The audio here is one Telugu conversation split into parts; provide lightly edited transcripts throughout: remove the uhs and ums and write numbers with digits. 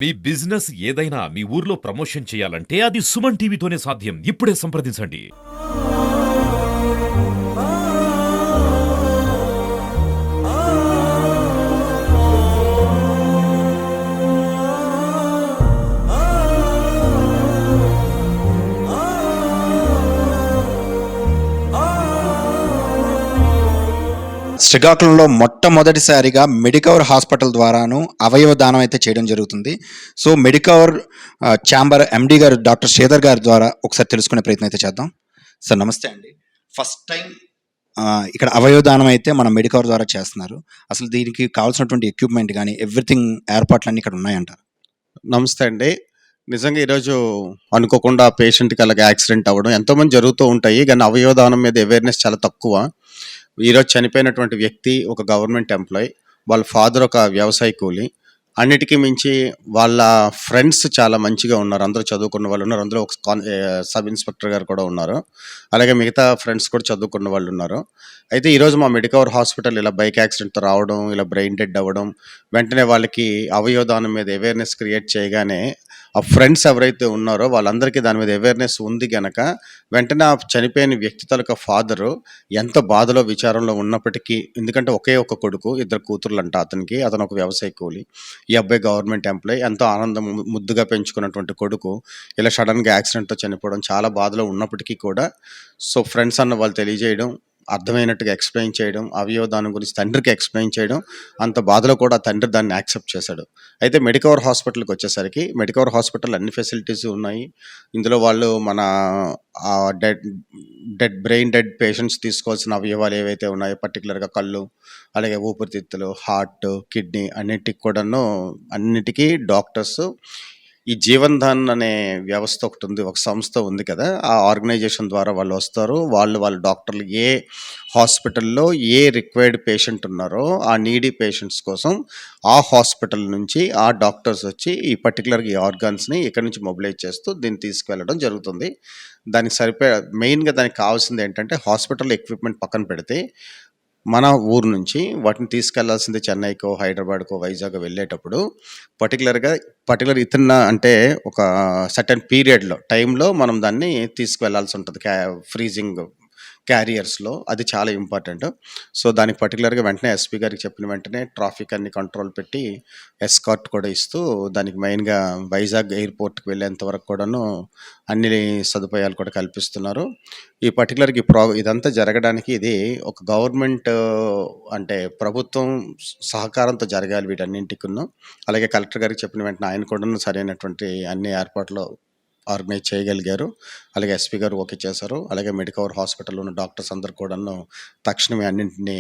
మీ బిజినెస్ ఏదైనా మీ ఊర్లో ప్రమోషన్ చేయాలంటే అది సుమన్ టీవీతోనే సాధ్యం. ఇప్పుడే సంప్రదించండి. శ్రీకాకుళంలో మొట్టమొదటిసారిగా మెడికవర్ హాస్పిటల్ ద్వారాను అవయవ దానం అయితే చేయడం జరుగుతుంది. సో మెడికవర్ ఛాంబర్ ఎండి గారు డాక్టర్ శ్రీధర్ గారి ద్వారా ఒకసారి తెలుసుకునే ప్రయత్నం అయితే చేద్దాం. సార్ నమస్తే అండి. ఫస్ట్ టైం ఇక్కడ అవయవ దానం అయితే మన మెడికవర్ ద్వారా చేస్తున్నారు. అసలు దీనికి కావాల్సినటువంటి ఎక్విప్మెంట్ కానీ ఎవ్రీథింగ్ ఏర్పాట్లన్నీ ఇక్కడ ఉన్నాయంటారు? నమస్తే అండి. నిజంగా ఈరోజు అనుకోకుండా పేషెంట్కి అలాగే యాక్సిడెంట్ అవ్వడం ఎంతోమంది జరుగుతూ ఉంటాయి, కానీ అవయవదానం మీద అవేర్నెస్ చాలా తక్కువ. ఈరోజు చనిపోయినటువంటి వ్యక్తి ఒక గవర్నమెంట్ ఎంప్లాయ్, వాళ్ళ ఫాదర్ ఒక వ్యవసాయ కూలి. అన్నిటికీ మించి వాళ్ళ ఫ్రెండ్స్ చాలా మంచిగా ఉన్నారు, అందరూ చదువుకున్న వాళ్ళు ఉన్నారు, అందులో ఒక సబ్ ఇన్స్పెక్టర్ గారు కూడా ఉన్నారు, అలాగే మిగతా ఫ్రెండ్స్ కూడా చదువుకున్న వాళ్ళు ఉన్నారు. అయితే ఈరోజు మా మెడికవర్ హాస్పిటల్ ఇలా బైక్ యాక్సిడెంట్తో రావడం, ఇలా బ్రెయిన్ డెడ్ అవ్వడం, వెంటనే వాళ్ళకి అవయవదానం మీద అవేర్నెస్ క్రియేట్ చేయగానే ఆ ఫ్రెండ్స్ ఎవరైతే ఉన్నారో వాళ్ళందరికీ దాని మీద అవేర్నెస్ ఉంది గనక వెంటనే ఆ చనిపోయిన వ్యక్తి తాలూకా ఫాదరు ఎంత బాధలో విచారంలో ఉన్నప్పటికీ, ఎందుకంటే ఒకే ఒక కొడుకు, ఇద్దరు కూతుర్లు అంట అతనికి, అతను ఒక వ్యవసాయ కూలి, ఈ అబ్బాయి గవర్నమెంట్ ఎంప్లాయ్, ఎంతో ఆనందం ముద్దుగా పెంచుకున్నటువంటి కొడుకు ఇలా సడన్గా యాక్సిడెంట్తో చనిపోవడం చాలా బాధలో ఉన్నప్పటికీ కూడా సో ఫ్రెండ్స్ అన్న వాళ్ళు తెలియజేయడం, అర్థమైనట్టుగా ఎక్స్ప్లెయిన్ చేయడం, అవయవదానం గురించి తండ్రికి ఎక్స్ప్లెయిన్ చేయడం, అంత బాధలో కూడా తండ్రి దాన్ని యాక్సెప్ట్ చేశాడు. అయితే మెడికవర్ హాస్పిటల్కి వచ్చేసరికి మెడికవర్ హాస్పిటల్ అన్ని ఫెసిలిటీస్ ఉన్నాయి. ఇందులో వాళ్ళు మన బ్రెయిన్ డెడ్ పేషెంట్స్ తీసుకోవాల్సిన అవయవాలు ఏవైతే ఉన్నాయో, పర్టికులర్గా కళ్ళు, అలాగే ఊపిరితిత్తులు, హార్ట్, కిడ్నీ అన్నిటికీ డాక్టర్స్, ఈ జీవన్ ధాన్ అనే వ్యవస్థ ఒకటి ఉంది, ఒక సంస్థ ఉంది కదా, ఆ ఆర్గనైజేషన్ ద్వారా వాళ్ళు వస్తారు. వాళ్ళ డాక్టర్లు ఏ హాస్పిటల్లో ఏ రిక్వైర్డ్ పేషెంట్ ఉన్నారో ఆ నీడీ పేషెంట్స్ కోసం ఆ హాస్పిటల్ నుంచి ఆ డాక్టర్స్ వచ్చి ఈ పర్టికులర్గా ఈ ఆర్గాన్స్ని ఇక్కడ నుంచి మొబిలైజ్ చేస్తూ దీన్ని తీసుకువెళ్ళడం జరుగుతుంది. దానికి మెయిన్గా దానికి కావాల్సింది ఏంటంటే హాస్పిటల్ ఎక్విప్మెంట్ పక్కన పెడితే మన ఊరు నుంచి వాటిని తీసుకెళ్లాల్సింది చెన్నైకో, హైదరాబాద్కో, వైజాగ్ వెళ్ళేటప్పుడు పర్టికులర్ ఇతన్న అంటే ఒక సర్టెన్ పీరియడ్లో టైంలో మనం దాన్ని తీసుకువెళ్లాల్సి ఉంటుంది ఫ్రీజింగ్ క్యారియర్స్లో. అది చాలా ఇంపార్టెంట్. సో దానికి పర్టికులర్గా వెంటనే ఎస్పీ గారికి చెప్పిన వెంటనే ట్రాఫిక్ అన్ని కంట్రోల్ పెట్టి ఎస్కార్ట్ కూడా ఇస్తూ దానికి మెయిన్గా వైజాగ్ ఎయిర్పోర్ట్కి వెళ్ళేంత వరకు కూడాను అన్ని సదుపాయాలు కూడా కల్పిస్తున్నారు. ఈ పర్టికులర్గా ఇదంతా జరగడానికి ఇది ఒక గవర్నమెంట్ అంటే ప్రభుత్వం సహకారంతో జరగాలి వీటన్నింటికును. అలాగే కలెక్టర్ గారికి చెప్పిన వెంటనే ఆయన కూడా సరైనటువంటి అన్ని ఏర్పాట్లు ఆర్గనైజ్ చేయగలిగారు. అలాగే ఎస్పీ గారు ఓకే చేశారు. అలాగే మెడికవర్ హాస్పిటల్లో ఉన్న డాక్టర్స్ అందరు కూడాను తక్షణమే అన్నింటినీ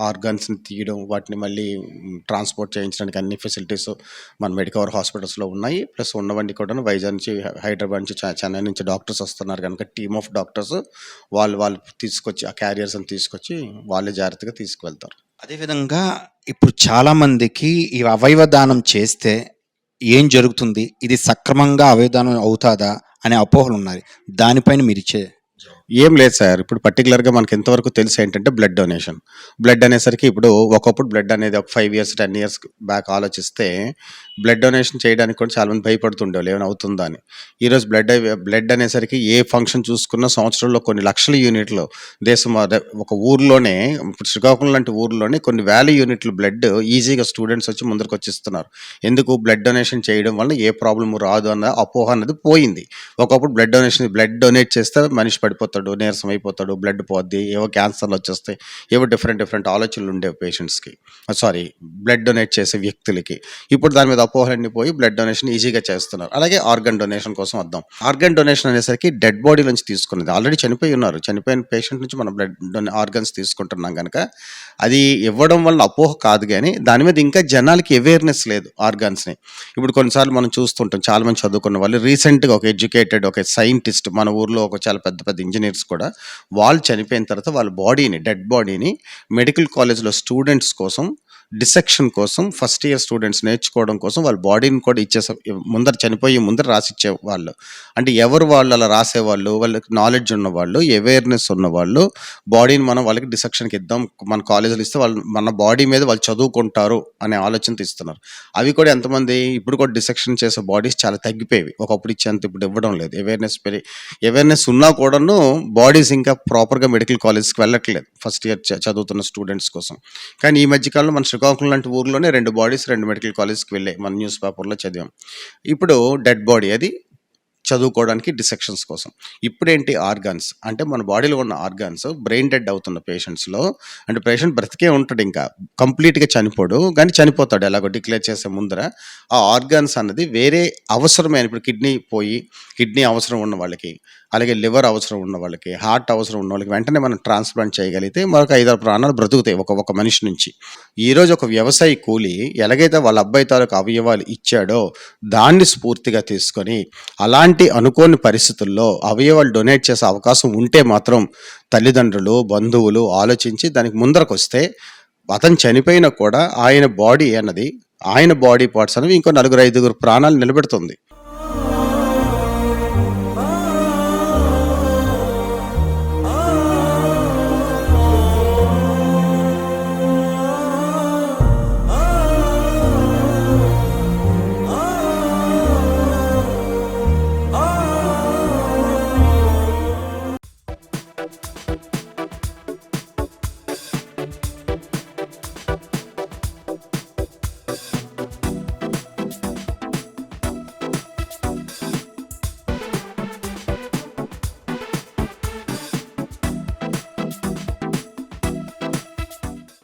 ఆర్గాన్స్ని తీయడం, వాటిని మళ్ళీ ట్రాన్స్పోర్ట్ చేయించడానికి అన్ని ఫెసిలిటీస్ మన మెడికవర్ హాస్పిటల్స్లో ఉన్నాయి. ప్లస్ ఉన్నవన్నీ కూడా వైజాగ్ నుంచి, హైదరాబాద్ నుంచి, చెన్నై నుంచి డాక్టర్స్ వస్తున్నారు కనుక టీమ్ ఆఫ్ డాక్టర్స్ వాళ్ళు తీసుకొచ్చి ఆ క్యారియర్స్ని తీసుకొచ్చి వాళ్ళే జాగ్రత్తగా తీసుకువెళ్తారు. అదేవిధంగా ఇప్పుడు చాలామందికి ఈ అవయవ దానం చేస్తే ఏం జరుగుతుంది, ఇది సక్రమంగా అవయవదానం అవుతుందా అనే అపోహలు ఉన్నాయి. దానిపైన మీరు ఇచ్చే ఏం లేదు సార్. ఇప్పుడు పర్టికులర్గా మనకి ఎంతవరకు తెలిసి ఏంటంటే బ్లడ్ అనేసరికి ఇప్పుడు ఒకప్పుడు బ్లడ్ అనేది ఒక 5 years 10 years బ్యాక్ ఆలోచిస్తే బ్లడ్ డొనేషన్ చేయడానికి కూడా చాలామంది భయపడుతుండేవాళ్ళు ఏమైనా అవుతుందా అని. ఈరోజు బ్లడ్ అనేసరికి ఏ ఫంక్షన్ చూసుకున్న సంవత్సరంలో కొన్ని లక్షల యూనిట్లు దేశం ఒక ఊర్లోనే, ఇప్పుడు శ్రీకాకుళం లాంటి ఊర్లోనే కొన్ని వేల యూనిట్లు బ్లడ్ ఈజీగా స్టూడెంట్స్ వచ్చి ముందరికి వచ్చిస్తున్నారు. ఎందుకు? బ్లడ్ డొనేషన్ చేయడం వల్ల ఏ ప్రాబ్లం రాదు అన్న అపోహ అనేది పోయింది. ఒకప్పుడు బ్లడ్ డొనేట్ చేస్తే మనిషి పడిపోతాడు, నీరసం అయిపోతాడు, బ్లడ్ పోద్ది, ఏవో క్యాన్సర్లు వచ్చేస్తాయి, ఏవో డిఫరెంట్ ఆలోచనలు ఉండేవి పేషెంట్స్కి, బ్లడ్ డొనేట్ చేసే వ్యక్తులకి. ఇప్పుడు దాని మీద అపోహలన్నీ పోయి బ్లడ్ డొనేషన్ ఈజీగా చేస్తున్నారు. అలాగే ఆర్గన్ డొనేషన్ కోసం వద్దాం. ఆర్గన్ డొనేషన్ అనేసరికి డెడ్ బాడీ నుంచి తీసుకున్నది, ఆల్రెడీ చనిపోయి ఉన్నారు, చనిపోయిన పేషెంట్ నుంచి మనం ఆర్గన్స్ తీసుకుంటున్నాం కనుక అది ఇవ్వడం వల్ల అపోహ కాదు, కానీ దాని మీద ఇంకా జనాలకి అవేర్నెస్ లేదు ఆర్గాన్స్ని. ఇప్పుడు కొన్నిసార్లు మనం చూస్తుంటాం, చాలా మంది చదువుకున్న వాళ్ళు రీసెంట్గా ఒక ఎడ్యుకేటెడ్ ఒక సైంటిస్ట్ మన ఊర్లో ఒక చాలా పెద్ద ఇంజనీర్స్ కూడా వాళ్ళు చనిపోయిన తర్వాత వాళ్ళ డెడ్ బాడీని మెడికల్ కాలేజ్లో స్టూడెంట్స్ కోసం డిసెక్షన్ కోసం ఫస్ట్ ఇయర్ స్టూడెంట్స్ నేర్చుకోవడం కోసం వాళ్ళ బాడీని కూడా ఇచ్చేసే ముందర రాసిచ్చే వాళ్ళు. అంటే ఎవరు వాళ్ళు అలా రాసేవాళ్ళు, వాళ్ళకి నాలెడ్జ్ ఉన్నవాళ్ళు, అవేర్‌నెస్ ఉన్నవాళ్ళు, బాడీని మనం వాళ్ళకి డిసెక్షన్‌కి ఇద్దాం. మన కాలేజ్‌లో ఇస్తే వాళ్ళు మన బాడీ మీద వాళ్ళు చదువుకుంటారు అనే ఆలోచనతో ఇస్తున్నారు. అవి కూడా ఎంతమంది ఇప్పుడు కూడా డిసెక్షన్ చేసే బాడీస్ చాలా తగ్గిపోయేవి. ఒకప్పుడు ఇచ్చేంత ఇప్పుడు ఇవ్వడం లేదు. అవేర్‌నెస్ ఉన్నా కూడాను బాడీస్ ఇంకా ప్రాపర్‌గా మెడికల్ కాలేజ్‌కి వెళ్ళట్లేదు. ఫస్ట్ ఇయర్ చదువుతున్న స్టూడెంట్స్ కోసం. కానీ ఈ మధ్య కాలంలో మన శ్రీకాకుళం లాంటి ఊర్లోనే 2 బాడీస్ 2 మెడికల్ కాలేజ్‌కి వెళ్ళాయి. మన న్యూస్ పేపర్‌లో చదివాం. ఇప్పుడు డెడ్ బాడీ అది చదువుకోవడానికి డిసెక్షన్స్ కోసం. ఇప్పుడేంటి ఆర్గాన్స్ అంటే మన బాడీలో ఉన్న ఆర్గాన్స్ బ్రెయిన్ డెడ్ అవుతున్న పేషెంట్స్‌లో, అంటే పేషెంట్ బ్రతికే ఉంటాడు, ఇంకా కంప్లీట్‌గా చనిపోడు. కానీ చనిపోతాడు ఎలాగో డిక్లేర్ చేసే ముందర. ఆ ఆర్గాన్స్ అన్నది వేరే అవసరమైన, ఇప్పుడు కిడ్నీ అవసరం ఉన్న వాళ్ళకి, అలాగే లివర్ అవసరం ఉన్న వాళ్ళకి, హార్ట్ అవసరం ఉన్న వాళ్ళకి వెంటనే మనం ట్రాన్స్‌ప్లాంట్ చేయగలిగితే మరొక 5, 6 ప్రాణాలు బ్రతుకుతాయి ఒక మనిషి నుంచి. ఈరోజు ఒక వ్యవసాయ కూలి ఎలాగైతే వాళ్ళ అబ్బాయి తాలూకు అవయవాలు ఇచ్చాడో దాన్ని స్ఫూర్తిగా తీసుకొని అలాంటి అనుకోని పరిస్థితుల్లో అవయవాలు డొనేట్ చేసే అవకాశం ఉంటే మాత్రం తల్లిదండ్రులు, బంధువులు ఆలోచించి దానికి ముందరకొస్తే అతను చనిపోయినా కూడా ఆయన బాడీ పార్ట్స్ అనేవి ఇంకో 4, 5 ప్రాణాలు నిలబెడుతుంది.